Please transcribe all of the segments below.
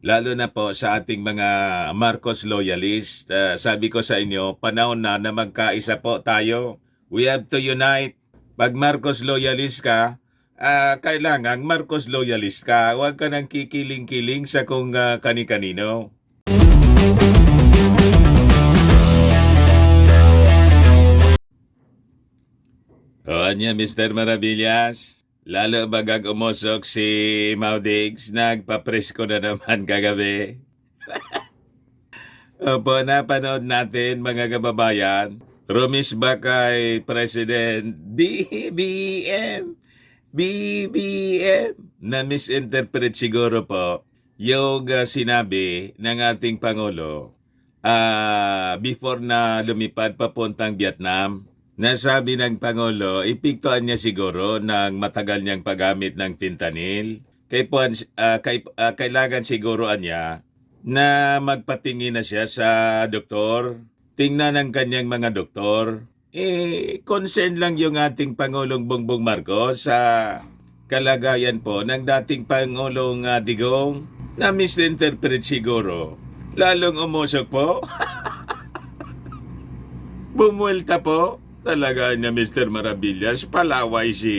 Lalo na po sa ating mga Marcos loyalist. Sabi ko sa inyo, panahon na magkaisa po tayo. We have to unite. Pag Marcos loyalist ka, kailangan Marcos loyalist ka. Huwag ka nang kikiling-kiling sa kung kani-kanino. O anya, Mr. Maravillas? Lalo bagag umusok si Maudigs, nagpapresko na naman kagabi. Opo, napanood natin mga kababayan. Rumis ba kay President BBM na misinterpret siguro po yung sinabi ng ating Pangulo before na lumipad papuntang Vietnam. Nasabi ng Pangulo, ipiktuan niya siguro ng matagal niyang paggamit ng fentanyl. Kailangan siguroan niya na magpatingin na siya sa doktor. Tingnan ng kanyang mga doktor. Concern lang yung ating Pangulong Bongbong Marcos sa kalagayan po ng dating Pangulong Digong na misinterpret siguro. Lalong umusok po. Bumuelta po. Talaga niya, Mr. Maravillas, palaway si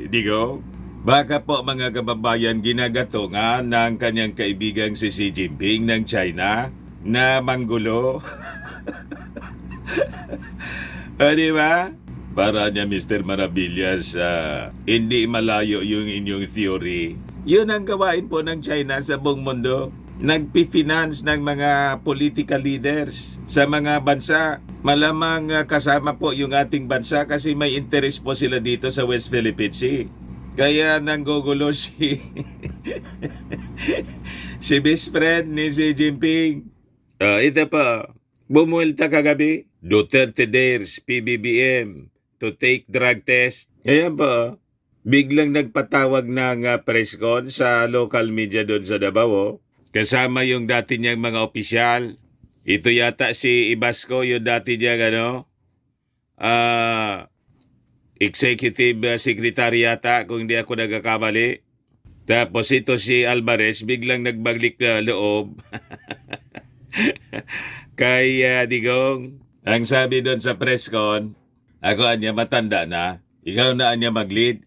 Digong. Baka po mga kababayan ginagatungan ng kanyang kaibigang si Xi Jinping ng China na manggulo. Di ba? Para niya, Mr. Maravillas, hindi malayo yung inyong theory. Yun ang gawain po ng China sa buong mundo. Nagpi-finance ng mga political leaders sa mga bansa. Malamang kasama po yung ating bansa kasi may interest po sila dito sa West Philippine Sea. Kaya nanggugulo si si best friend ni Xi Jinping. Ito pa, bumuelta kagabi. Duterte dares PBBM to take drug test. Ayan pa, biglang nagpatawag ng press con sa local media doon sa Davao. Kasama yung dati niyang mga opisyal. Ito yata si Ibasco, yung dati niyang executive secretary yata, kung hindi ako nagkakamali. Tapos ito si Alvarez, biglang nagbaglik na loob kay Digong. Ang sabi doon sa press con, ako anya matanda na, ikaw na anya mag-lead.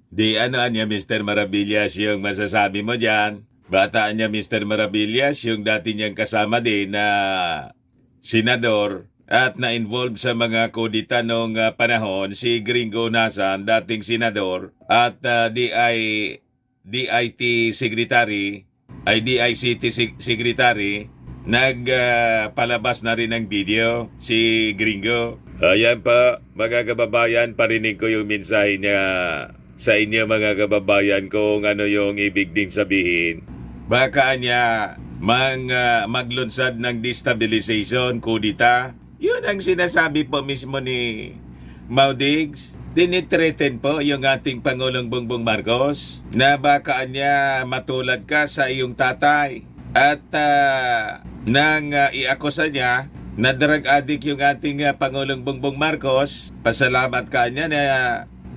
Di ano anya, Mr. Maravillas, yung masasabi mo dyan. Bata niya, Mr. Maravillas, yung dati niyang kasama din na senador at na-involve sa mga kudita noong panahon, si Gringo Nasan, dating senador, at DIT secretary, DICT secretary, nagpalabas na rin ng video si Gringo. Ayan pa, mga kababayan, parinig ko yung mensahe niya sa inyo mga kababayan kung ano yung ibig ding sabihin. Baka niya maglunsad ng destabilization, kudita. Yun ang sinasabi po mismo ni Maudigs. Tinitreten po yung ating Pangulong Bongbong Marcos na baka niya matulad ka sa iyong tatay. At nang iakusa niya na drug addict yung ating Pangulong Bongbong Marcos, pasalamat ka niya na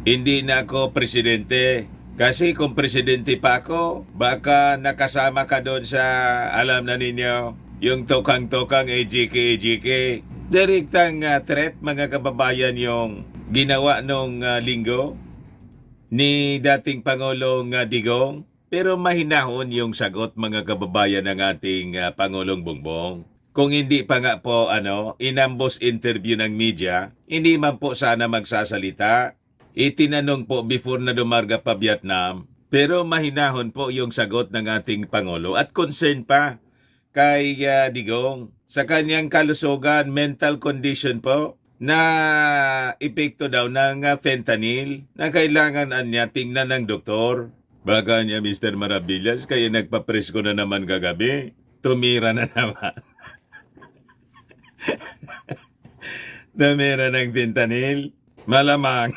hindi na ako presidente. Kasi kung presidente pa ako, baka nakasama ka doon sa, alam na ninyo, yung tokang-tokang AJK. Direktang threat, mga kababayan, yung ginawa nung linggo ni dating Pangulong Digong. Pero mahinahon yung sagot, mga kababayan, ng ating Pangulong Bongbong. Kung hindi pa nga po inambos interview ng media, hindi man po sana magsasalita. Itinanong po before na dumarga pa Vietnam, pero mahinahon po yung sagot ng ating Pangulo at concern pa kay Digong sa kanyang kalusugan, mental condition po na epekto daw ng fentanyl na kailangan niya tingnan ng doktor. Baka niya, Mr. Maravillas, kaya nagpapresko na naman kagabi. Tumira na naman. Tumira ng fentanyl. Malamang.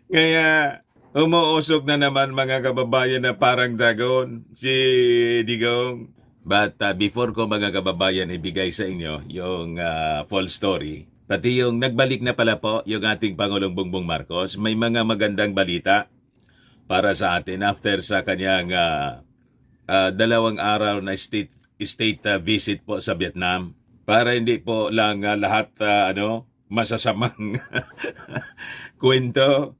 Kaya umuusok na naman mga kababayan na parang dragon si Digong. But before ko mga kababayan ibigay sa inyo yung full story, pati yung nagbalik na pala po yung ating Pangulong Bongbong Marcos, may mga magandang balita. para sa atin after sa kanyang 2 araw na state visit po sa Vietnam. Para hindi po lang lahat masasamang kwento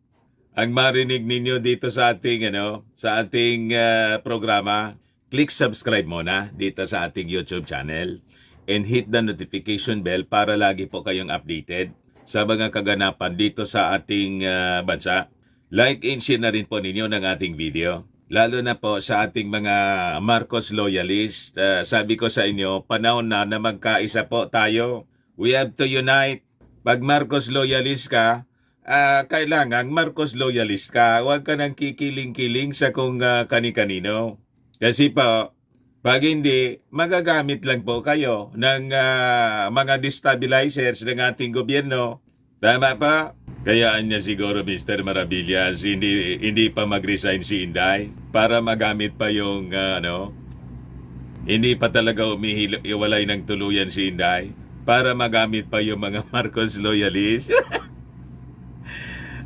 ang marinig ninyo dito sa ating programa. Click subscribe muna dito sa ating YouTube channel and hit the notification bell para lagi po kayong updated sa mga kaganapan dito sa ating bansa. Like and share na rin po ninyo ng ating video. Lalo na po sa ating mga Marcos loyalist. Sabi ko sa inyo, panahon na magkaisa po tayo. We have to unite. Pag Marcos loyalist ka, kailangan Marcos loyalist ka. Huwag ka nang kikiling-kiling sa kung kani-kanino. Kasi po, pag hindi, magagamit lang po kayo ng mga destabilizers ng ating gobyerno. Tama pa? Kayaan niya siguro Mr. Maravillas, hindi pa mag-resign si Inday para magamit pa yung hindi pa talaga iwalay ng tuluyan si Inday para magamit pa yung mga Marcos loyalists.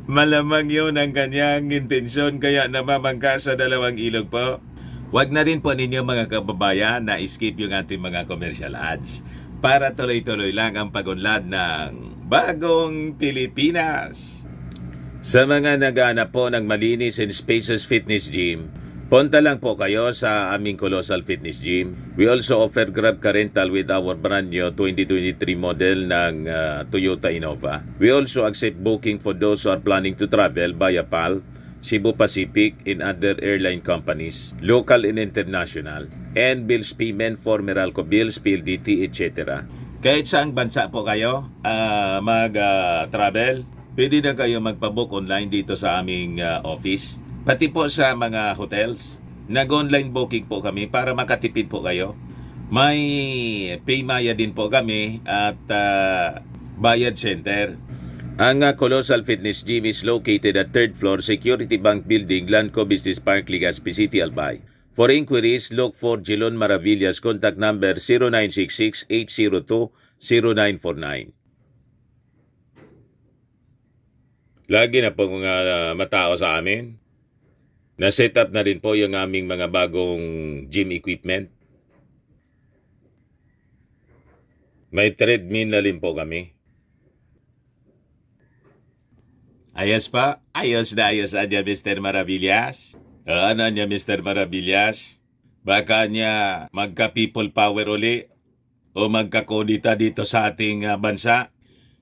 Malamang yun ang kanyang intensyon kaya namamangka sa 2 ilog po. Huwag na rin po ninyo mga kababayan na skip yung ating mga commercial ads para tuloy-tuloy lang ang pag-unlad ng Bagong Pilipinas. Sa mga naghahanap po ng malinis and spacious fitness gym, punta lang po kayo sa aming Colossal Fitness Gym. We also offer Grab car rental with our brand new 2023 model ng Toyota Innova. We also accept booking for those who are planning to travel via PAL, Cebu Pacific, and other airline companies, local and international, and bills payment for Meralco bills, PLDT, etc. Kahit saang bansa po kayo mag-travel, pwede na kayo magpabook online dito sa aming office. Pati po sa mga hotels, nag-online booking po kami para makatipid po kayo. May Paymaya din po kami at Bayad Center. Ang Colossal Fitness Gym is located at 3rd floor Security Bank Building, Lanco Business Park, Legazpi City, Albay. For inquiries, look for Jilon Maravillas. Contact number 0966-802-0949. Lagi na pong matao sa amin. Na-set up na rin po yung aming mga bagong gym equipment. May treadmill na rin po kami. Ayos pa? Ayos na Mr. Maravillas. Ano niya Mr. Maravillas? Baka niya magka-people power uli o magkakodita dito sa ating bansa.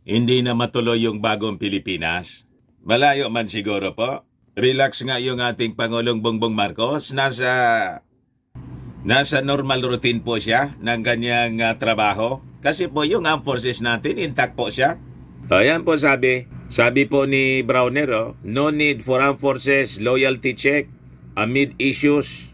Hindi na matuloy yung bagong Pilipinas. Malayo man siguro po. Relax nga yung ating Pangulong Bongbong Marcos. Nasa normal routine po siya ng kanyang trabaho. Kasi po yung armed forces natin, intact po siya. Ayan po sabi po ni Browner, no need for armed forces loyalty check amid issues.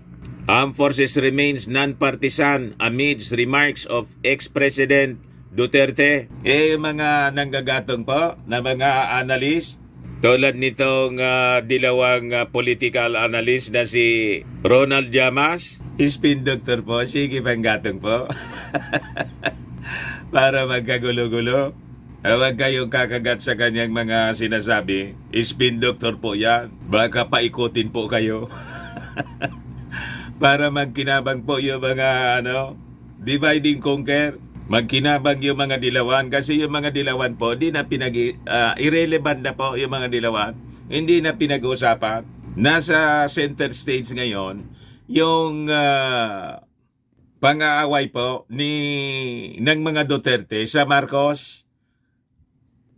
Armed forces remains non-partisan amidst remarks of ex-President Duterte. Mga nanggagatong po na mga analyst, tulad nitong dilawang political analyst na si Ronald Llamas, spin doctor po, sige panggatong po. Para magkagulo-gulo. Huwag kayong kakagat sa kanyang mga sinasabi. Spin doctor po yan. Baka paikutin po kayo. Para magkinabang po yung mga divide and conquer. Magkinabang yung mga dilawan. Kasi yung mga dilawan po, di na irrelevant na po yung mga dilawan. Hindi na pinag-uusapan. Nasa center stage ngayon, yung pang-aaway po ng mga Duterte sa Marcos.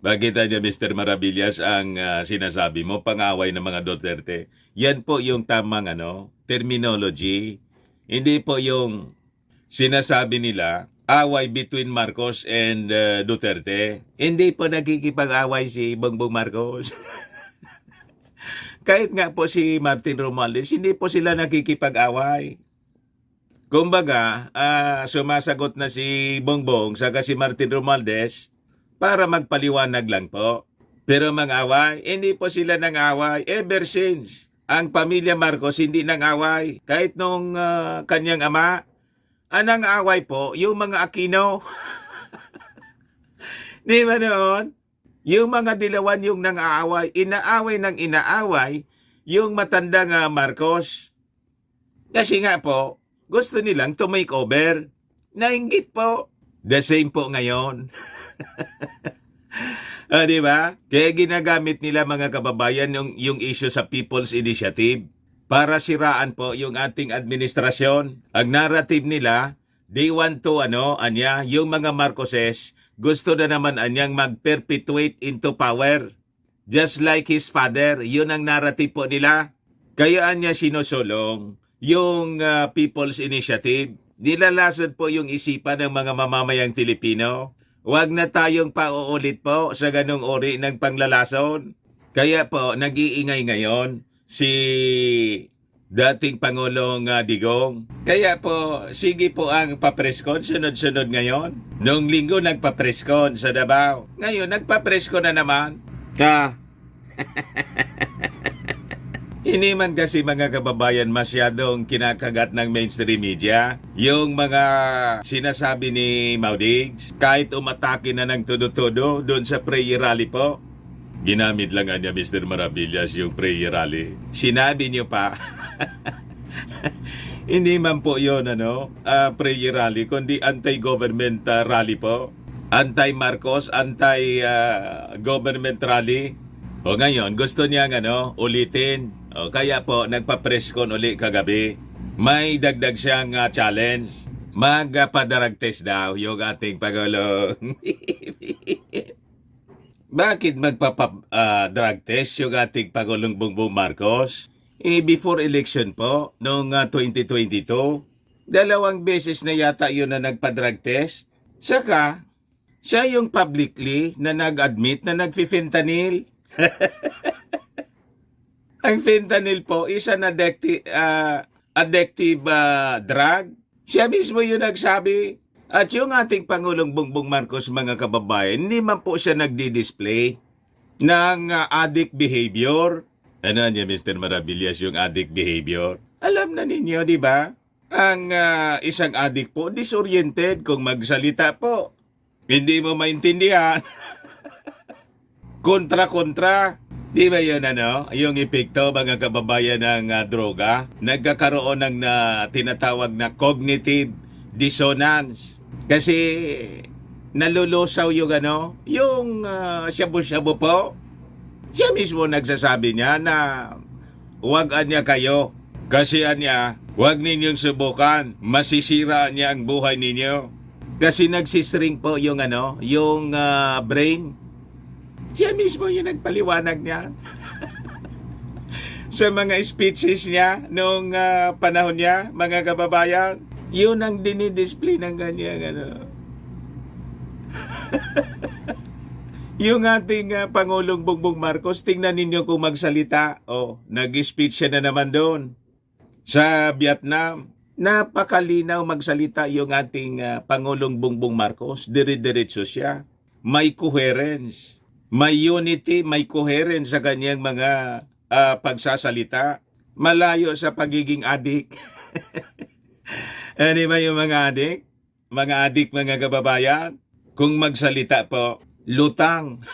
Bakit niya Mr. Maravillas ang sinasabi mo, pang-away ng mga Duterte? Yan po yung tamang terminology. Hindi po yung sinasabi nila, away between Marcos and Duterte. Hindi po nagkikipag-away si Bongbong Marcos. Kahit nga po si Martin Romualdez, hindi po sila nakikipag-away. Kumbaga, sumasagot na si Bongbong saka si Martin Romualdez para magpaliwanag lang po. Pero mang-away, hindi po sila nang-away ever since. Ang pamilya Marcos hindi nang-away. Kahit nung kanyang ama, anang away po, yung mga Aquino. Di ba noon? Yung mga dilawan yung nang-aaway, inaaway ng inaaway, yung matandang Marcos. Kasi nga po, gusto nilang to make over. Nainggit po. The same po ngayon. Di ba? Kaya ginagamit nila mga kababayan yung issue sa People's Initiative para siraan po yung ating administrasyon. Ang narrative nila, they want to, yung mga Marcoses, gusto na naman anyang mag-perpetuate into power. Just like his father, yun ang narrative po nila. Kaya niya sinusulong yung People's Initiative. Nilalasad po yung isipan ng mga mamamayang Filipino. Huwag na tayong pauulit po sa ganong uri ng panglalason. Kaya po, nag-iingay ngayon si dating Pangulong Digong. Kaya po, sige po ang papreskon sunod-sunod ngayon. Noong linggo nagpapreskon sa Davao. Ngayon, nagpapreskon na naman. Hindi man kasi mga kababayan masyadong kinakagat ng mainstream media yung mga sinasabi ni Maudigs. Kahit umatake na ng todo-todo doon sa prayer rally po. Ginamit lang niya Mr. Maravillas yung prayer rally. Sinabi niyo pa. Hindi man po yun prayer rally kundi anti-government rally po. Anti-Marcos, anti-government rally. O ngayon, gusto niya ulitin. O kaya po, nagpa-press-con uli kagabi. May dagdag siyang challenge. Magpa-drug test daw yung ating Pangulong. Bakit magpa-drug test yung ating Pangulong Bongbong Marcos? Before election po, noong 2022, 2 beses na yata yun na nagpa-drug test. Saka, siya yung publicly na nag-admit na nag-fentanyl. Ang fentanyl po is an addictive drug. Siya mismo yung nagsabi. At yung ating Pangulong Bongbong Marcos, mga kababayan, hindi man po siya nagdi-display ng addict behavior. Ano niya, Mr. Maravillas, yung addict behavior? Alam na ninyo, di ba? Ang isang addict po, disoriented kung magsalita po. Hindi mo maintindihan. Kontra-kontra. Di ba yun yung epekto mga kababayan ng droga? Nagkakaroon ng tinatawag na cognitive dissonance. Kasi nalulusaw yung shabu-shabu po. Siya mismo nagsasabi niya na huwag niya kayo. Kasi huwag ninyong subukan. Masisira niya ang buhay ninyo. Kasi nagsistring po yung brain. Siya mismo yung nagpaliwanag niya. Sa mga speeches niya noong panahon niya, mga kababayan, yun ang dinidisplay ng ganyan. Yung ating Pangulong Bongbong Marcos, tingnan ninyo kung magsalita. Nag-speech siya na naman doon sa Vietnam. Napakalinaw magsalita yung ating Pangulong Bongbong Marcos. Dire-diretso siya. May coherence. May unity, may coherence sa kanyang mga pagsasalita. Malayo sa pagiging adik. Ano ba yung mga adik? Mga adik, mga kababayan? Kung magsalita po, lutang.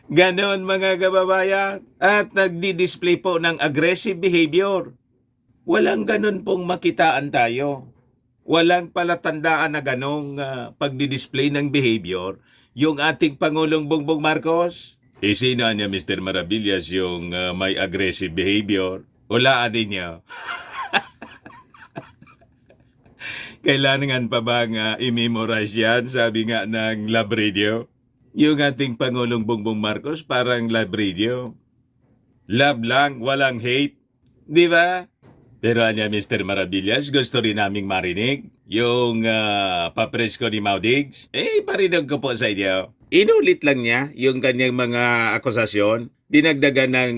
Ganon mga kababayan. At nagdi-display po ng aggressive behavior. Walang ganon pong makitaan tayo. Walang palatandaan na ganong pagdi-display ng behavior yung ating Pangulong Bongbong Marcos. Sino niya, Mr. Maravillas, yung may aggressive behavior? Ulaan ninyo. Kailangan pa bang i-memorize yan? Sabi nga ng Lab Radio. Yung ating Pangulong Bongbong Marcos parang Lab Radio. Love lang, walang hate. Di ba? Pero Mr. Maravillas, gusto rin naming marinig yung papresko ni Maudigs. Parinig ko po sa inyo. Inulit lang niya yung kanyang mga akusasyon. Dinagdagan ng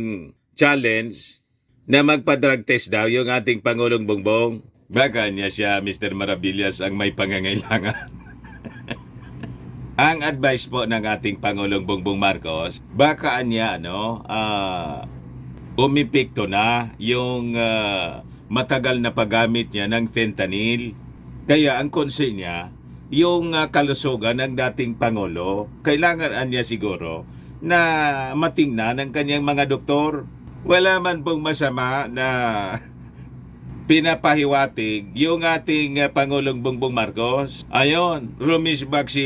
challenge na magpa-drug test daw yung ating Pangulong Bongbong. Baka niya siya, Mr. Maravillas, ang may pangangailangan. Ang advice po ng ating Pangulong Bongbong Marcos, baka niya, umipikto na yung matagal na paggamit niya ng fentanyl. Kaya ang concern niya, yung kalusugan ng dating Pangulo, kailangan niya siguro na matingnan ng kanyang mga doktor. Wala man pong masama na pinapahiwatig yung ating Pangulong Bongbong Marcos. Ayon, rumisbak si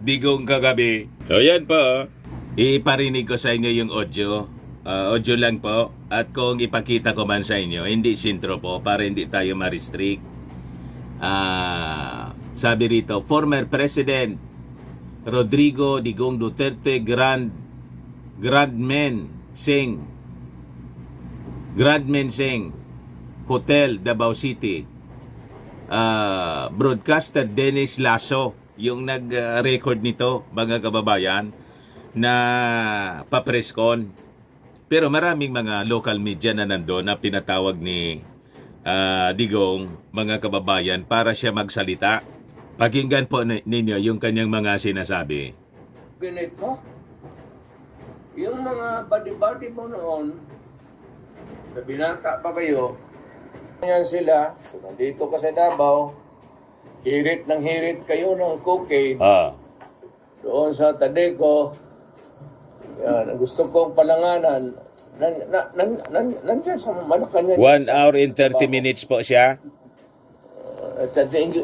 Digong kagabi. O yan po, iparinig ko sa inyo yung audio. Audio lang po. At kung ipakita ko man sa inyo, hindi sintro po para hindi tayo ma-restrict. Sabi rito, former President Rodrigo Digong Duterte Grandmen Sing Hotel, Davao City. Broadcaster Dennis Lasso yung nag-record nito, mga kababayan, na papreskon. Pero maraming mga local media na nandun na pinatawag ni Digong, mga kababayan, para siya magsalita. Pakinggan po ninyo yung kanyang mga sinasabi. Ganito, yung mga body-body mo noon, sa binata pa kayo, yan sila, dito ka sa Davao, hirit ng hirit kayo ng cocaine, doon sa Tadeco, yan, gusto kong palanganan, nandiyan sa Malacanang. 1 hour and 30 minutes po siya.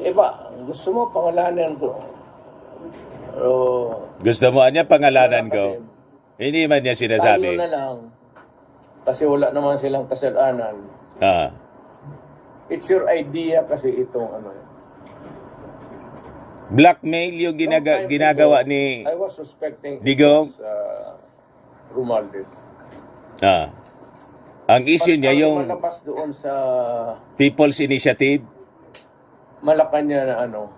Iba, gusto mo pangalanan ko. Gusto mo niya pangalanan ko? Hindi man niya sinasabi. Tayo na lang. Kasi wala naman silang kasalanan. It's your idea kasi itong ano. Blackmail yung ginagawa ni I was suspecting Digong. it was Romualdez. Ang issue niya yung malabas doon sa People's Initiative. Malacanang na ano.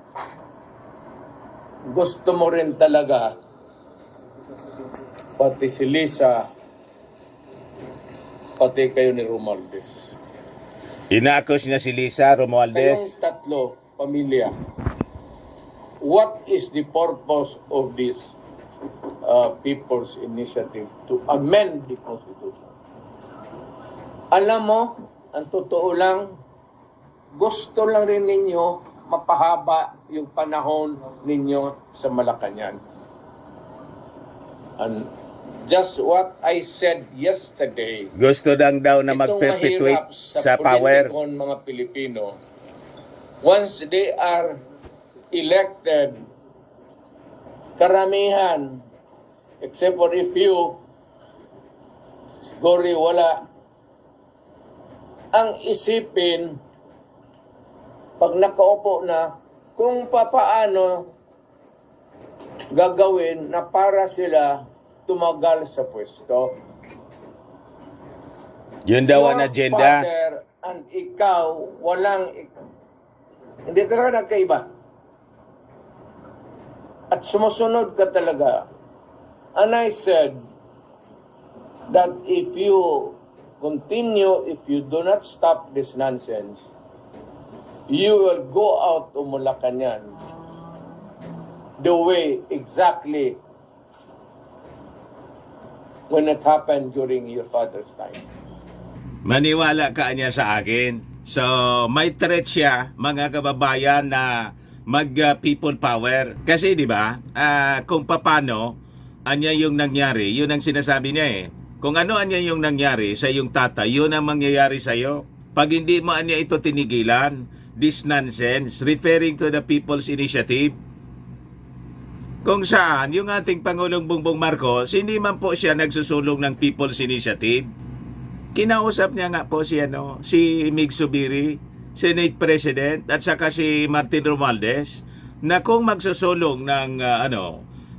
Gusto mo rin talaga pati si Lisa, pati kayo ni Romualdez. Inaakos niya si Lisa Romualdez. Kayong tatlo, pamilya. What is the purpose of this People's Initiative to amend the Constitution? Alam mo, ang totoo lang, gusto lang rin ninyo mapahaba yung panahon ninyo sa Malacanang. And just what I said yesterday, Gusto lang daw na mag-perpetuate sa power. Mga Pilipino, once they are elected, karamihan, except for a few, siguro wala, ang isipin, pag nakaupo na, kung papaano gagawin na para sila tumagal sa pwesto. Yun daw ang Your agenda. father and ikaw, hindi talaga nagkaiba. At sumusunod ka talaga. And I said that if you continue, if you do not stop this nonsense, you will go out to Malacanang the way exactly when it happened during your father's time. Maniwala ka niya sa akin. So, may threat siya, mga kababayan, na mag-people power. Kasi, di ba, kung papano, anya yung nangyari, yun ang sinasabi niya eh. Kung ano anya yung nangyari sa iyong tata, yun ang mangyayari sa iyo. Pag hindi mo anya ito tinigilan, this nonsense, referring to the People's Initiative, kung saan yung ating Pangulong Bongbong Marcos, hindi man po siya nagsusulong ng People's Initiative. Kinausap niya nga po si Mig Zubiri, Senate President, at saka si Martin Romualdez, na kung magsusulong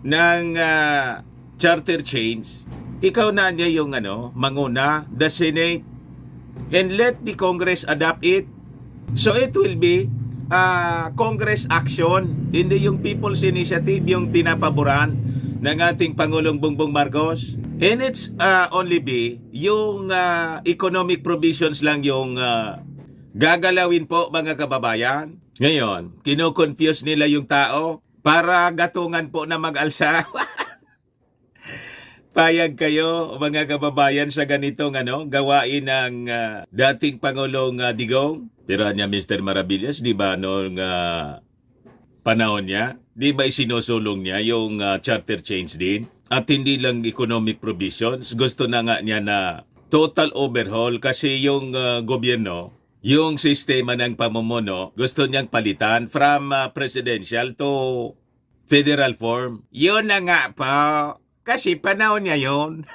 ng charter change, ikaw na niya yung manguna, the Senate, and let the Congress adopt it. So it will be Congress action, hindi yung People's Initiative yung pinapaboran ng ating Pangulong Bongbong Marcos. And it's only be yung economic provisions lang yung gagalawin po, mga kababayan. Ngayon, kino-confuse nila yung tao para gatungan po na mag-alsa. Payag kayo, mga kababayan, sa ganitong gawain ng dating Pangulong Digong? Pero niya, Mr. Maravillas, di ba noong panahon niya, di ba isinusulong niya yung charter change din? At hindi lang economic provisions, gusto na nga niya na total overhaul kasi yung gobyerno, yung sistema ng pamumuno, gusto niyang palitan from presidential to federal form. Yun na nga po. Kasi panahon niya yun.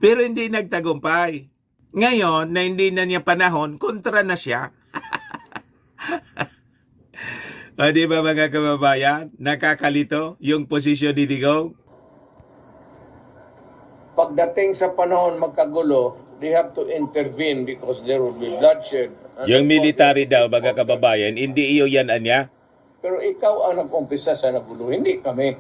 Pero hindi nagtagumpay. Ngayon, na hindi na niya panahon, kontra na siya. O di ba mga kababayan, nakakalito yung posisyon ni Digong? Pagdating sa panahon magkagulo, they have to intervene because there will be bloodshed. Yung military daw, mga kababayan, hindi iyo yan anya. Pero ikaw ang nag-umpisa sa nagulo, hindi kami.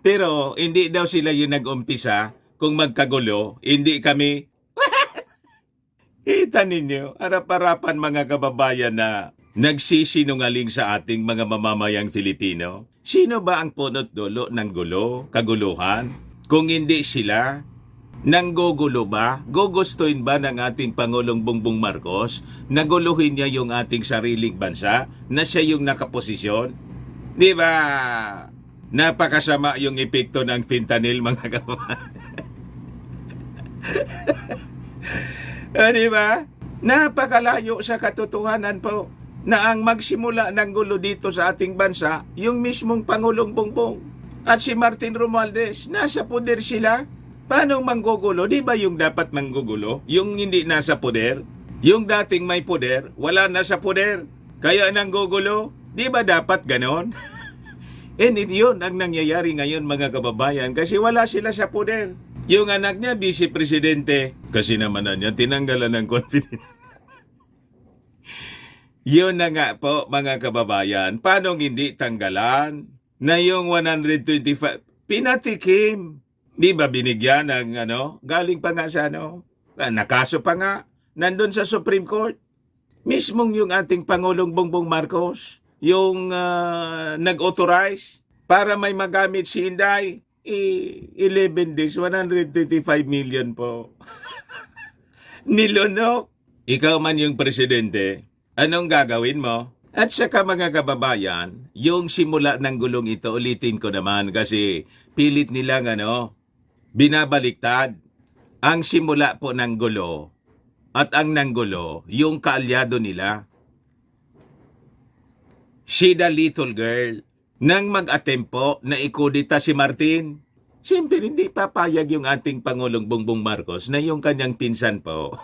Pero hindi daw sila yung nag-umpisa kung magkagulo, hindi kami. Kita ninyo, harap-harapan mga kababayan na nagsisinungaling sa ating mga mamamayang Filipino. Sino ba ang punot dulo ng gulo, kaguluhan? Kung hindi sila, nanggugulo ba? Gugustuhin ba ng ating Pangulong Bongbong Marcos na guluhin niya yung ating sariling bansa na siya yung nakaposisyon? Di ba? Napakasama yung epekto ng fentanyl, mga kababayan. Di ba? Napakalayo sa katotohanan po na ang magsimula ng gulo dito sa ating bansa, yung mismong Pangulong Bongbong at si Martin Romualdez, nasa poder sila. Paano manggugulo? Di ba yung dapat manggugulo? Yung hindi nasa poder? Yung dating may poder, wala na sa poder. Kaya nanggugulo? Di ba dapat ganon? And yun ang nangyayari ngayon mga kababayan kasi wala sila sa poder. Yung anak niya, vice presidente, kasi naman na niya, tinanggalan ng confidence. Yun na nga po mga kababayan, paano hindi tanggalan na yung 125, pinatikim. Di ba binigyan ng galing pa nga sa nakaso pa nga, nandun sa Supreme Court. Mismong yung ating Pangulong Bongbong Marcos, yung nag-authorize para may magamit si Inday, 11 days, 125 million po. Nilunok. Ikaw man yung presidente, anong gagawin mo? At saka mga kababayan, yung simula ng gulong ito, ulitin ko naman kasi pilit nilang binabaliktad. Ang simula po ng gulo at ang nanggulo, yung kaalyado nila. She the little girl, nang mag-attempt po na ikudita si Martin. Siyempre hindi papayag yung ating Pangulong Bongbong Marcos na yung kanyang pinsan po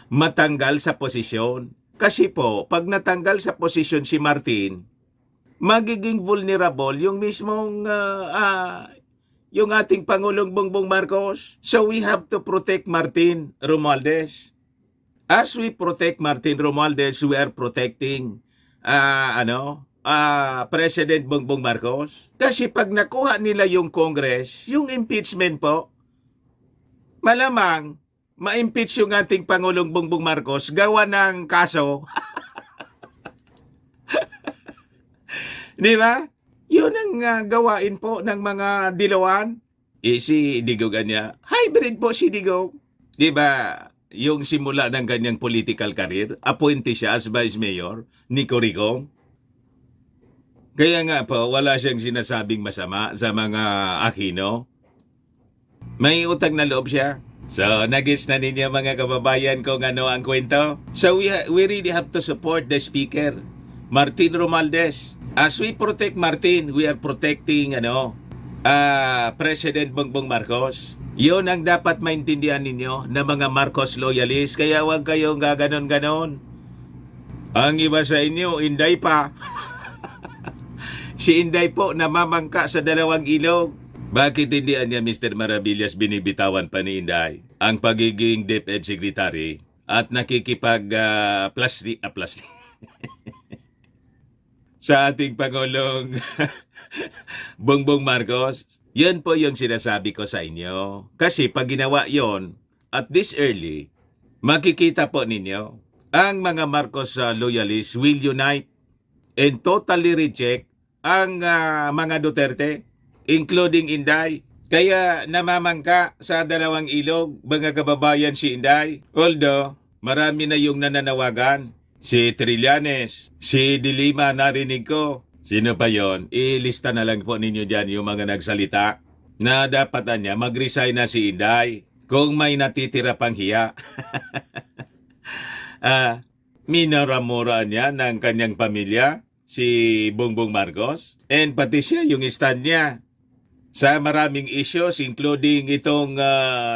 matanggal sa posisyon. Kasi po, pag natanggal sa posisyon si Martin, magiging vulnerable yung mismong yung ating Pangulong Bongbong Marcos. So we have to protect Martin Romualdez. As we protect Martin Romualdez, we are protecting President Bongbong Marcos. Kasi pag nakuha nila yung Congress, yung impeachment po, malamang ma-impeach yung ating Pangulong Bongbong Marcos, gawa ng kaso. Di ba? Yun ang gawain po ng mga dilawan. Si Digong niya, hybrid po si Digong. Di ba? Yung simula ng kanyang political career, appointee siya as Vice Mayor ni Coricong. Kaya nga po, wala siyang sinasabing masama sa mga Aquino. May utang na loob siya. So, nagets na ninyo mga kababayan kung ano ang kwento. So, we really have to support the speaker, Martin Romualdez. As we protect Martin, we are protecting President Bongbong Marcos. Yun ang dapat maintindihan ninyo na mga Marcos loyalists. Kaya huwag kayong gaganon-ganon. Ang iba sa inyo, Inday pa. Si Inday po namamangka sa dalawang ilog. Bakit hindi niya Mr. Maravillas binibitawan pa ni Inday ang pagiging DepEd Secretary at nakikipag plastic sa ating Pangulong Bongbong Marcos? Yan po yung sinasabi ko sa inyo. Kasi pag ginawa yon at this early, makikita po ninyo ang mga Marcos loyalists will unite and totally reject ang mga Duterte, including Inday. Kaya namamangka sa dalawang ilog, mga kababayan si Inday. Although, marami na yung nananawagan si Trillanes, si De Lima narinig ko. Sino pa yon? Ilista na lang po ninyo dyan yung mga nagsalita na dapat na niya mag-resign na si Inday kung may natitira pang hiya. Minaramura niya ng kanyang pamilya, si Bongbong Marcos, and pati siya yung stand niya sa maraming issues including itong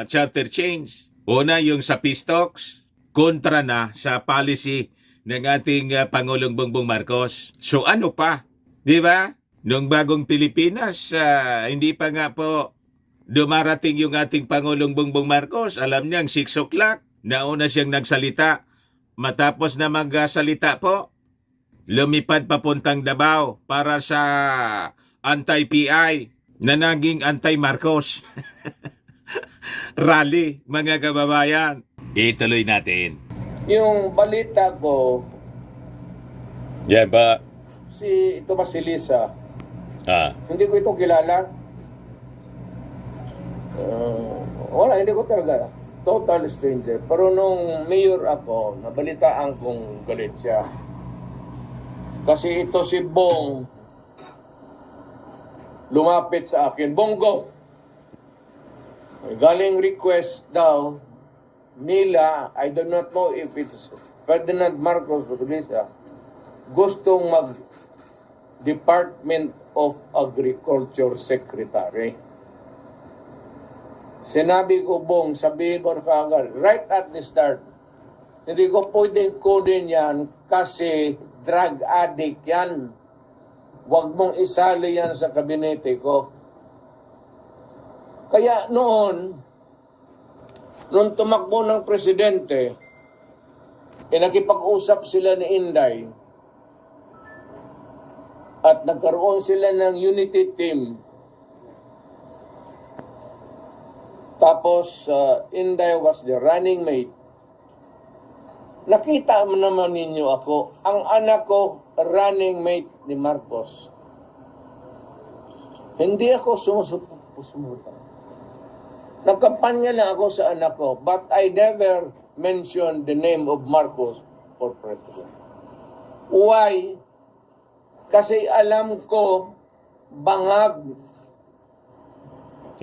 charter change. Una yung sa peace talks, kontra na sa policy ng ating Pangulong Bongbong Marcos. So ano pa? Di ba? Nung bagong Pilipinas, hindi pa nga po dumarating yung ating Pangulong Bongbong Marcos. Alam niyang 6 o'clock, nauna siyang nagsalita. Matapos na magsalita po, lumipad papuntang Davao para sa anti-PI na naging anti-Marcos. Rally, mga kababayan. Ituloy natin. Yung balita ko, Yan ba? ito ba si Lisa? Hindi ko ito kilala. Wala, hindi ko talaga. Total stranger. Pero nung mayor ako, nabalitaan kong galit siya. Kasi ito si Bong lumapit sa akin. Bongo! May galing request daw nila, I do not know if it's Ferdinand Marcos o Lisa, gustong Department of Agriculture Secretary. Sinabi ko, Bong, sabihin mo kagad, right at the start, hindi ko pwedeng kunin yan kasi drug addict yan. Huwag mong isali yan sa kabinete ko. Kaya noon, nung tumakbo ng presidente, nakipag-usap sila ni Inday at nagkaroon sila ng unity team. Tapos, Inday was the running mate. Nakita mo naman ninyo ako, ang anak ko, running mate ni Marcos. Hindi ako sumusuporta. Nagkampanya lang ako sa anak ko, but I never mentioned the name of Marcos for president. Why? Kasi alam ko, bangag.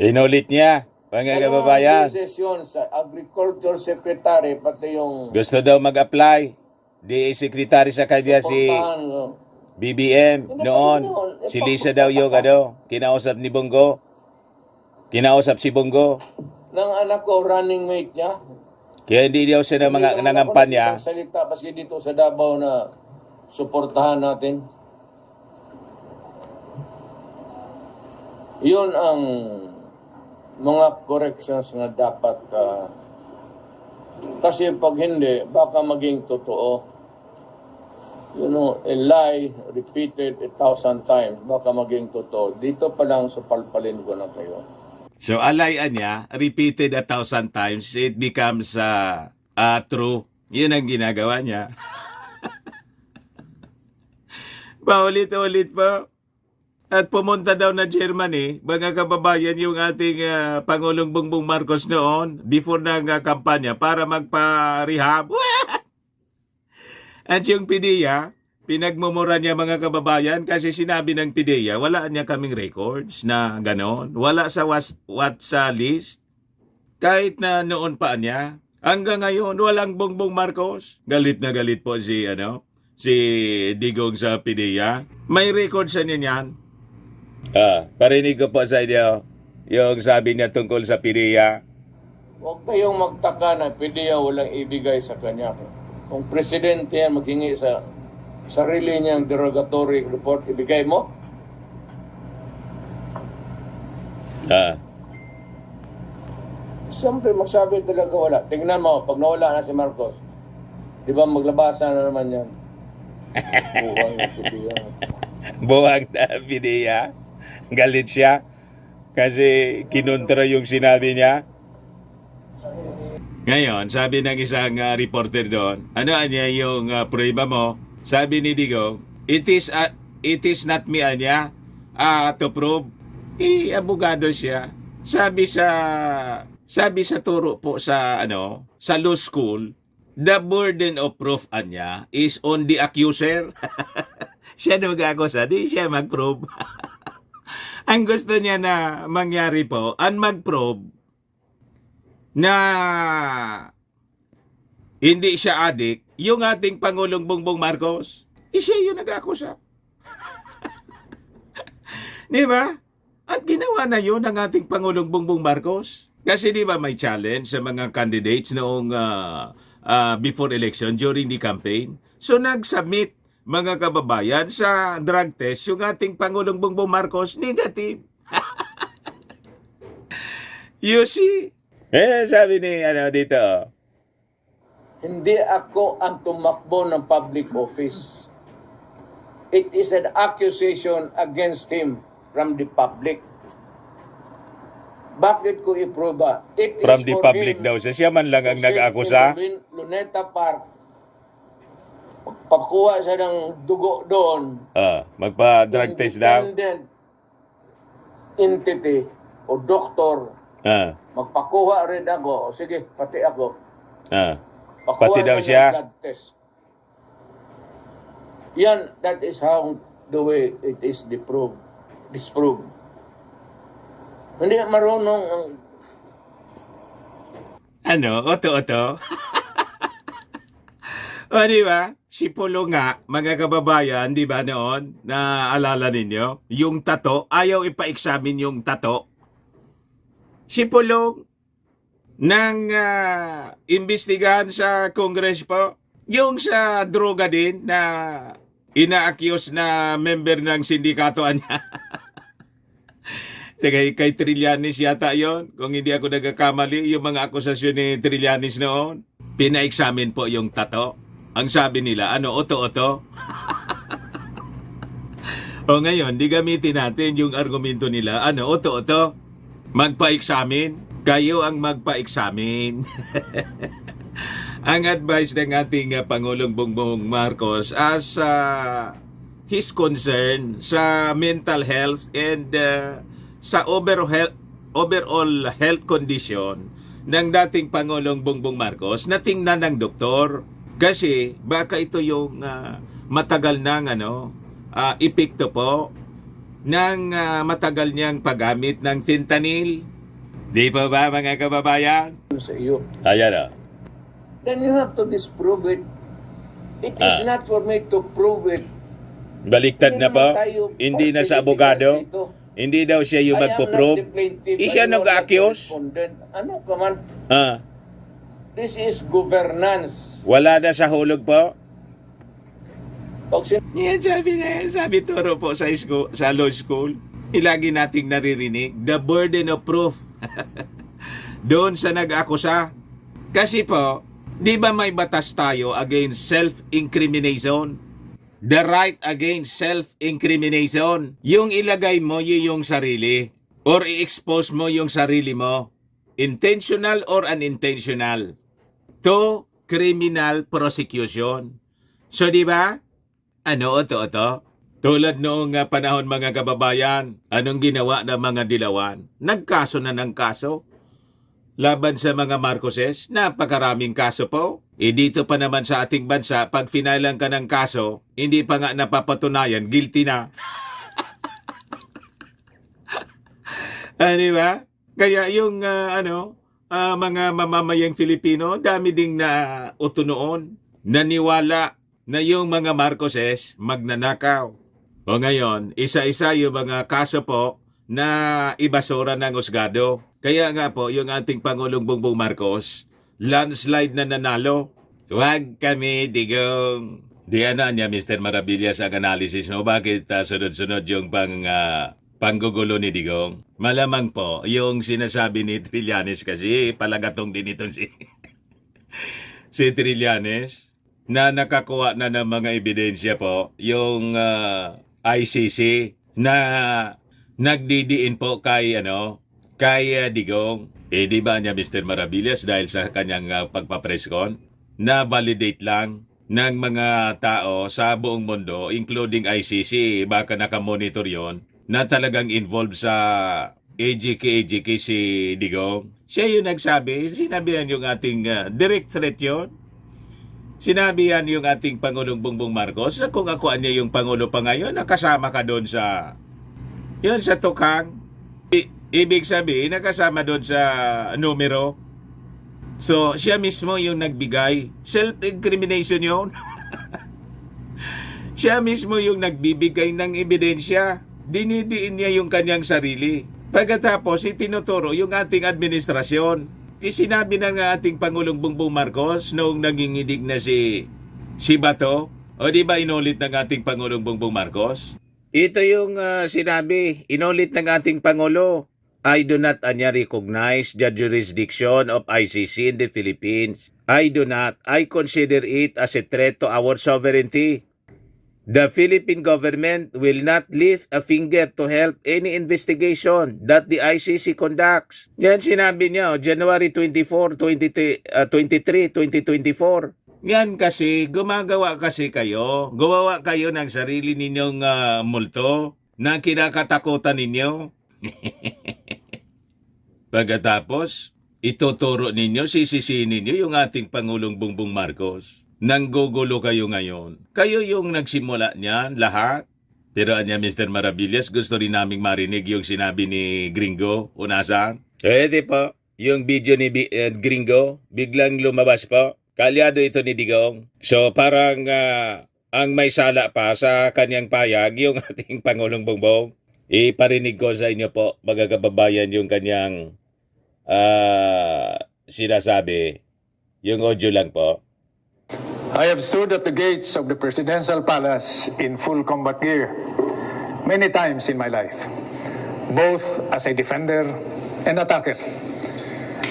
Inulit niya, mga kababayan. Ang sesyon sa Agriculture Secretary, pati yung Gusto daw mag-apply. Di secretary sa kanya si suportahan, BBM noon. Si Lisa daw yung kinausap ni Bongo. Kinausap si Bongo. ng anak ko, running mate niya. Kaya hindi daw siya ng mga nangampanya. Salita paski dito sa Davao na suportahan natin. Yun ang mga corrections na dapat kasi pag hindi, baka maging totoo. You know, a lie repeated 1,000 times, baka maging totoo. Dito pa lang supalpalin ko na kayo. So alayan niya, repeated 1,000 times, it becomes true. Yun ang ginagawa niya. Paulit-ulit po. At pumunta daw na Germany, mga kababayan, yung ating Pangulong Bongbong Marcos noon, before ng kampanya, para magpa-rehab. At yung PDEA, pinagmumura niya mga kababayan kasi sinabi ng PDEA, wala niya kaming records na ganon. Wala sa WhatsApp list. Kahit na noon pa niya, hanggang ngayon, walang Bongbong Marcos. Galit na galit po si Digong sa PDEA. May records sa niya niyan. Parinig ko po sa inyo yung sabi niya tungkol sa PDEA. Huwag kayong magtaka na PDEA walang ibigay sa kanya. Kung presidente yan maghingi sa sarili niyang derogatory report, ibigay mo? Siyempre magsabi talaga wala. Tingnan mo, pag nawala na si Marcos, di ba maglabasa na naman yan? Buwang na PDEA. Buwag na PDEA. Galit siya kasi kinontra yung sinabi niya. Ngayon, sabi ng isang reporter doon, ano niya yung prueba mo? Sabi ni Digong, it is not me anya to prove. Abogado siya. Sabi sa turo po sa sa law school, the burden of proof anya is on the accuser. Siya na mag-akusa, di siya mag-prove. Ang gusto niya na mangyari po, ang mag-prove na hindi siya adik, yung ating Pangulong Bongbong Marcos, siya yung nag-akusa. Di ba? At ginawa na yun ng ating Pangulong Bongbong Marcos. Kasi di ba may challenge sa mga candidates noong before election, during the campaign. So nag-submit mga kababayan sa drug test yung ating Pangulong Bongbong Marcos, negative. You see? Sabi ni dito. Hindi ako ang tumakbo ng public office. It is an accusation against him from the public. Bakit ko iproba? It is From the for public him daw. Siya man lang ang to sit nag-akusa. in the Luneta Park. Pagkuha siya ng dugo doon. Magpa-drug test daw. Independent entity o doktor. Magpakuha rin ako. O sige, pati ako. Pakuha Pati daw ng siya. blood test. Yan, that is how the way it is disproved. Hindi marunong ang Oto-oto? O, di ba? Si Polo nga, mga kababayan, di ba noon, naalala ninyo? Yung tato, ayaw ipa-examine yung tato. Si Polo, nang imbestigahan sa Congress po, yung sa droga din na ina-accuse na member ng sindikato niya. Kay Trillanes yata yon, kung hindi ako nagkakamali, yung mga akusasyon ni Trillanes noon, pina-examine po yung tato. Ang sabi nila, oto-oto? O ngayon, di gamitin natin yung argumento nila, oto-oto? Magpa-examine? Kayo ang magpa-examine. Ang advice ng ating Pangulong Bongbong Marcos as his concern sa mental health and sa overall health condition ng dating Pangulong Bongbong Marcos na tingnan ng doktor. Kasi baka ito yung matagal ng epekto po ng matagal niyang paggamit ng fentanyl. Di pa ba mga kababayan? sa iyo. Ayan Then you have to disprove it. It is not for me to prove it. Baliktad na po. naman tayo Hindi na sa politicians abogado. dito. Hindi daw siya yung I am magpo-prove. not the plaintiff. Siya I am not the nag-accuse. respondent. Ano ka man? Ah, This is governance. wala na sa hulog po. Pag Yan sabi turo po sa school, sa law school. Ilagi nating naririnig, the burden of proof. Doon sa nag-akusa. Kasi po, di ba may batas tayo against self-incrimination? The right against self-incrimination. Yung ilagay mo yung sarili or i-expose mo yung sarili mo, intentional or unintentional, to criminal prosecution. So di ba? Oto-oto? Tulad noong panahon mga kababayan, anong ginawa ng mga dilawan? Nagkaso na ng kaso. Laban sa mga Marcoses, napakaraming kaso po. Dito pa naman sa ating bansa, pag finalan ka ng kaso, hindi pa nga napapatunayan, guilty na. Di ba? Kaya yung mga mamamayang Filipino, dami ding na utunoon, naniwala na yung mga Marcoses magnanakaw. O ngayon, isa-isa yung mga kaso po na ibasura ng husgado. Kaya nga po, yung ating Pangulong Bongbong Marcos, landslide na nanalo. Huwag kami digong. Di niya, Mr. Maravillas, ang analysis mo. Bakit sunod-sunod yung panggugulo ni Digong? Malamang po, yung sinasabi ni Trillanes kasi, palagatong din ito si Trillanes, na nakakuha na ng mga ebidensya po, yung ICC na nagdidiin po kay Digong. Di ba niya Mr. Maravillas dahil sa kanyang pagpapreskon na validate lang ng mga tao sa buong mundo including ICC, baka nakamonitor yon na talagang involved sa AGK si Digong. Siya yung nagsabi, sinabihan yung ating direct threat yon. Sinabi yan yung ating Pangulong Bongbong Marcos na kung ako niya yung Pangulo pa ngayon, nakasama ka doon sa, yun sa tukang. Ibig sabihin, nakasama doon sa numero. So, siya mismo yung nagbigay. Self-incrimination yun. Siya mismo yung nagbibigay ng ebidensya. Dinidiin niya yung kanyang sarili. Pagkatapos, itinuturo yung ating administrasyon. Sinabi na nga ating Pangulong Bongbong Marcos noong nanginginig na si Bato. O di ba inulit ng ating Pangulong Bongbong Marcos? Ito yung sinabi, inulit ng ating Pangulo. I do not recognize the jurisdiction of ICC in the Philippines. I consider it as a threat to our sovereignty. The Philippine government will not lift a finger to help any investigation that the ICC conducts. Yan sinabi niya, January 23, 2024. Yan kasi, gumawa kayo ng sarili ninyong multo na kinakatakutan ninyo. Pagkatapos, ituturo ninyo, sisisihin ninyo yung ating Pangulong Bongbong Marcos. Nanggugulo kayo ngayon. Kayo yung nagsimula niyan, lahat. Pero anya Mr. Maravillas, gusto rin naming marinig yung sinabi ni Gringo, unasan. Di po, yung video ni Gringo, biglang lumabas po. Kalyado ito ni Digong. So parang ang may sala pa sa kanyang payag, yung ating Pangulong Bongbong. Iparinig ko sa inyo po, mga kababayan, yung kanyang sinasabi. Yung audio lang po. I have stood at the gates of the presidential palace in full combat gear many times in my life, both as a defender and attacker,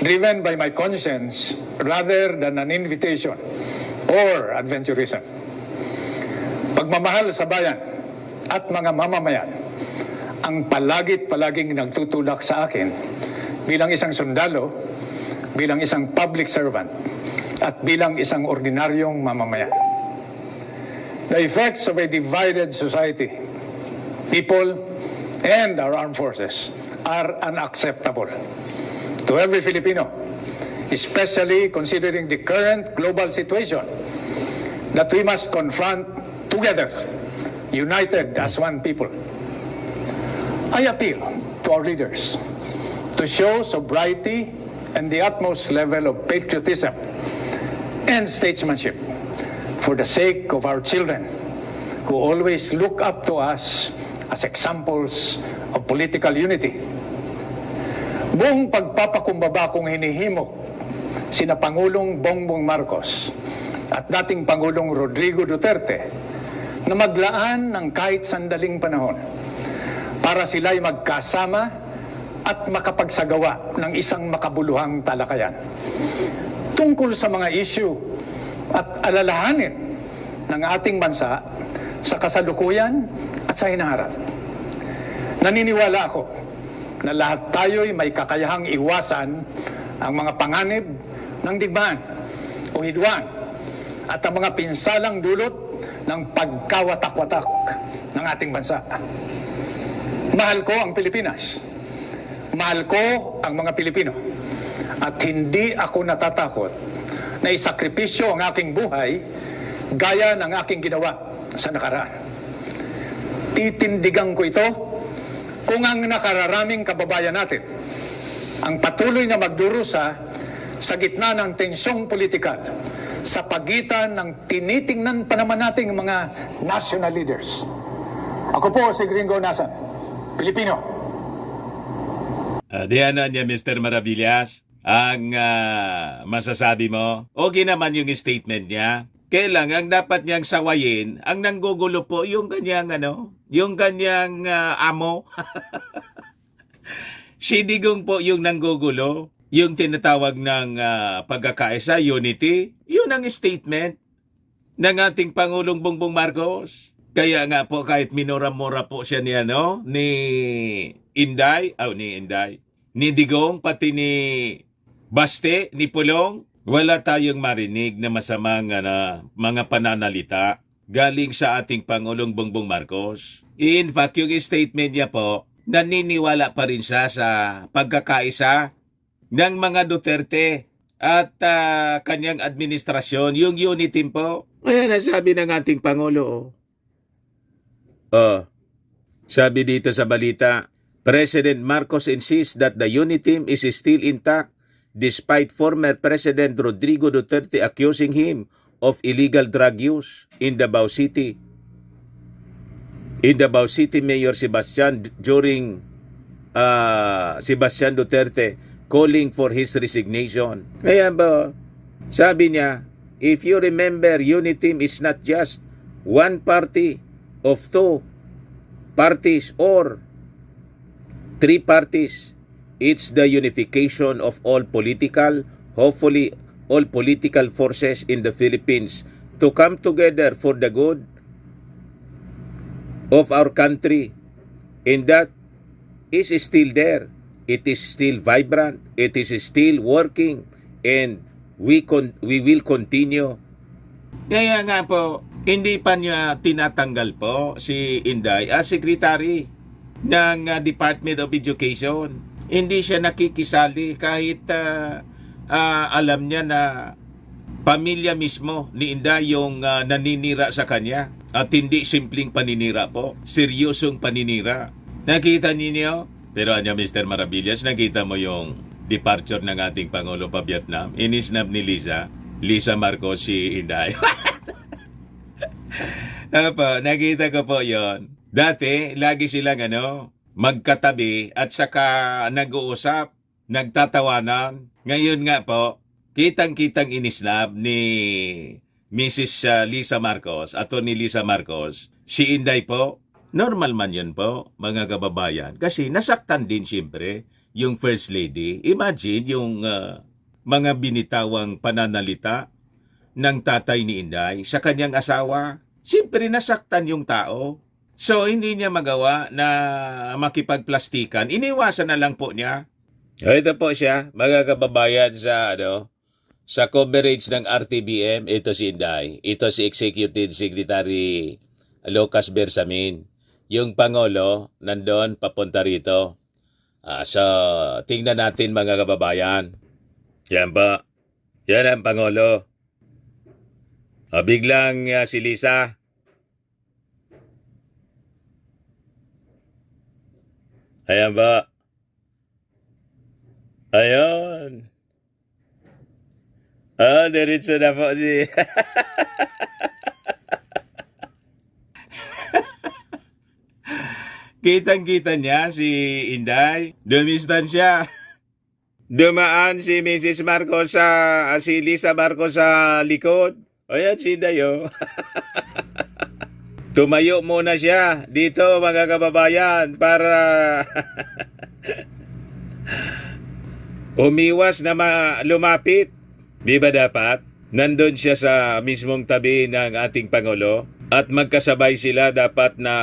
driven by my conscience rather than an invitation or adventurism. Pagmamahal sa bayan at mga mamamayan ang palaging nagtutulak sa akin bilang isang sundalo, bilang isang public servant, at bilang isang ordinaryong mamamayan. The effects of a divided society, people, and our armed forces are unacceptable to every Filipino, especially considering the current global situation that we must confront together, united as one people. I appeal to our leaders to show sobriety and the utmost level of patriotism and statesmanship for the sake of our children who always look up to us as examples of political unity. Buong pagpapakumbaba kong hinihimok sina Pangulong Bongbong Marcos at dating Pangulong Rodrigo Duterte na maglaan ng kahit sandaling panahon para sila'y magkasama at makapagsagawa ng isang makabuluhang talakayan tungkol sa mga issue at alalahanin ng ating bansa sa kasalukuyan at sa hinaharap. Naniniwala ako na lahat tayo'y may kakayahang iwasan ang mga panganib ng digmaan o hidwaan at ang mga pinsalang dulot ng pagkawatak-watak ng ating bansa. Mahal ko ang Pilipinas. Mahal ko ang mga Pilipino. At hindi ako natatakot na isakripisyo ang aking buhay gaya ng aking ginawa sa nakaraan. Titindigan ko ito kung ang nakararaming kababayan natin ang patuloy na magdurusa sa gitna ng tensyong politikal sa pagitan ng tinitingnan pa naman nating mga national leaders. Ako po si Gringo Nasan, Pilipino. Diyan niya Mr. Maravillas. Ang masasabi mo, okay naman yung statement niya. Kailangan dapat niyang sawayin ang nanggugulo po yung kanyang amo. Si Digong po yung nanggugulo, yung tinatawag ng pagkakaisa, unity. Yun ang statement ng ating Pangulong Bongbong Marcos. Kaya nga po kahit minura-mura po siya ni Inday, ni Digong, pati ni Baste, ni Pulong, wala tayong marinig na masamang mga pananalita galing sa ating Pangulong Bongbong Marcos. In fact, yung statement niya po, naniniwala pa rin siya sa pagkakaisa ng mga Duterte. at kanyang administrasyon, yung Uniteam po. Ayan ang sabi ng ating Pangulo. Sabi dito sa balita, President Marcos insists that the Uniteam is still intact despite former President Rodrigo Duterte accusing him of illegal drug use in Davao City. In Davao City, Mayor Sebastian Duterte calling for his resignation. Kaya ba, sabi niya, if you remember, Uniteam is not just one party of two parties or three parties. It's the unification of all political, hopefully all political forces in the Philippines to come together for the good of our country. And that is still there. It is still vibrant. It is still working. And we will continue. Kaya nga po, hindi pa niya tinatanggal po si Inday as secretary ng Department of Education. Hindi siya nakikisali kahit alam niya na pamilya mismo ni Inday yung naninira sa kanya. At hindi simpleng paninira po, seryosong paninira. Nakita niyo? Pero anya Mr. Maravillas, nakita mo yung departure ng ating Pangulo pa Vietnam? Inisnab ni Lisa Marcos si Inday. Nakita ko po yon. Dati, lagi silang magkatabi at saka nag-uusap, nagtatawanan. Ngayon nga po, kitang-kitang inisnab ni Mrs. Lisa Marcos, Atty. Lisa Marcos, si Inday po. Normal man yun po, mga kababayan. Kasi nasaktan din siyempre yung First Lady. Imagine yung mga binitawang pananalita ng tatay ni Inday sa kanyang asawa. Siyempre nasaktan yung tao. So hindi niya magawa na makipagplastikan. Iniwasan na lang po niya. Ito po siya, mga kababayan sa coverage ng RTBM. Ito si Inday. Ito si Executive Secretary Lucas Bersamin. Yung Pangulo, nandun, papunta rito. So, tingnan natin mga kababayan. Yan ba? Yan ang Pangulo. Biglang si Lisa. Ayan ba? Ayun. Diretso na po si... Kitang-kita niya si Inday. Dumistan siya. Dumaan si Mrs. Marcos si Lisa Marcos sa likod. Ayan si Inday, Tumayo muna siya dito mga kababayan para umiwas na lumapit. Di ba dapat? Nandun siya sa mismong tabi ng ating Pangulo at magkasabay sila dapat na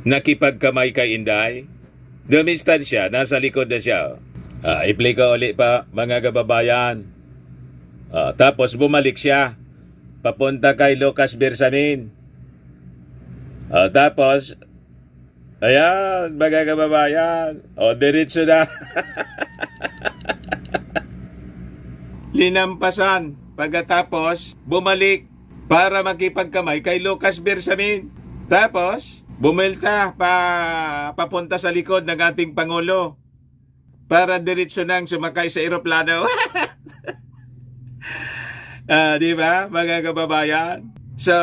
nakipagkamay kay Inday. Dumistan siya, nasa likod na siya. I-play ko ulit pa mga kababayan. Tapos bumalik siya papunta kay Lucas Bersamin. Tapos ayan mga kababayan, diretso na. Linampasan. Pagkatapos bumalik para makipagkamay kay Lucas Bersamin. Tapos bumelta papunta sa likod ng ating Pangulo para diretso nang sumakay sa eroplano. Di ba, mga kababayan? So,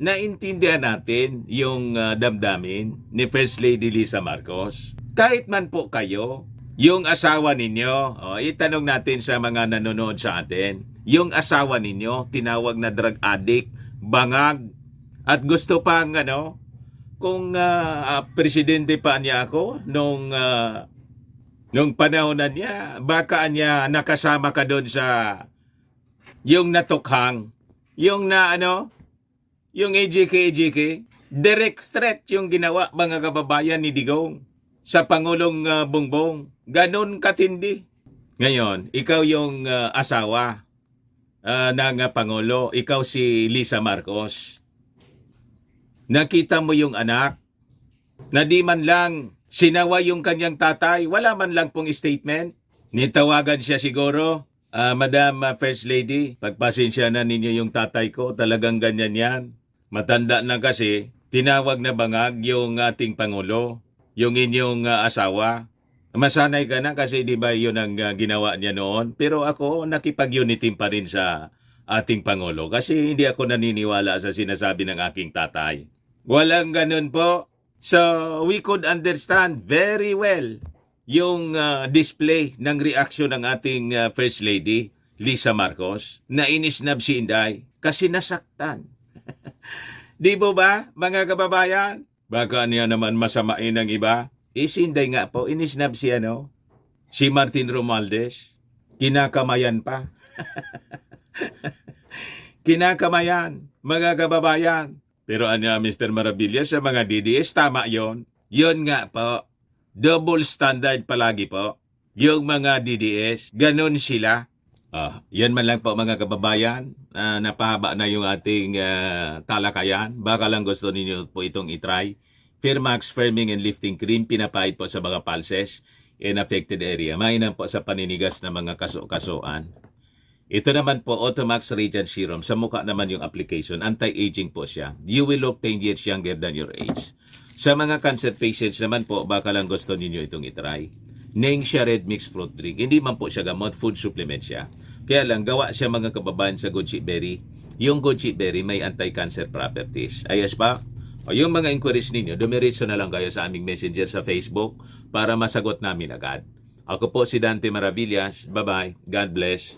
naintindihan natin yung damdamin ni First Lady Lisa Marcos. Kahit man po kayo, yung asawa ninyo, itanong natin sa mga nanonood sa atin, yung asawa ninyo, tinawag na drug addict, bangag, at gusto pang kung presidente pa niya ako nung panahon na niya, baka niya nakasama ka doon sa yung natukhang, yung yung AJK, direct threat yung ginawa mga kababayan ni Digong sa Pangulong Bongbong. Ganon katindi. Ngayon, ikaw yung asawa ng Pangulo, ikaw si Lisa Marcos. Nakita mo yung anak na di man lang sinawa yung kanyang tatay, wala man lang pong statement. Nitawagan siya siguro Madam First Lady, pagpasensya na ninyo yung tatay ko, talagang ganyan yan. Matanda na kasi, tinawag na bangag yung ating Pangulo, yung inyong asawa. Masanay ka na kasi di ba yun ang ginawa niya noon. Pero ako nakipag-unity pa rin sa ating Pangulo kasi hindi ako naniniwala sa sinasabi ng aking tatay. Walang ganun po. So we could understand very well yung display ng reaksyon ng ating First Lady, Lisa Marcos, na inisnab si Inday kasi nasaktan. Di ba mga kababayan? Baka niya naman masamain ng iba. Si Inday nga po, inisnab si Martin Romualdez. Kinakamayan pa. Kinakamayan, mga kababayan. Pero Mr. Maravillas, sa mga DDS, tama yon. Yon nga po. Double standard palagi po. Yung mga DDS, ganun sila. Yan man lang po mga kababayan. Napahaba na yung ating talakayan. Baka lang gusto ninyo po itong itry. Firmax Firming and Lifting Cream, pinapahid po sa mga pulses in affected area. Mainam po sa paninigas na mga kaso-kasuan. Ito naman po, Automax Radiant Serum. Sa mukha naman yung application. Anti-aging po siya. You will look 10 years younger than your age. Sa mga cancer patients naman po, baka lang gusto ninyo itong itry. Ningxia Red Mixed Fruit Drink. Hindi man po siya gamot, food supplement siya. Kaya lang, gawa siya mga kababayan sa goji berry. Yung goji berry may anti-cancer properties. Ayos pa? O yung mga inquiries ninyo, dumiretso na lang kayo sa aming messenger sa Facebook para masagot namin agad. Ako po si Dante Maravillas. Bye-bye. God bless.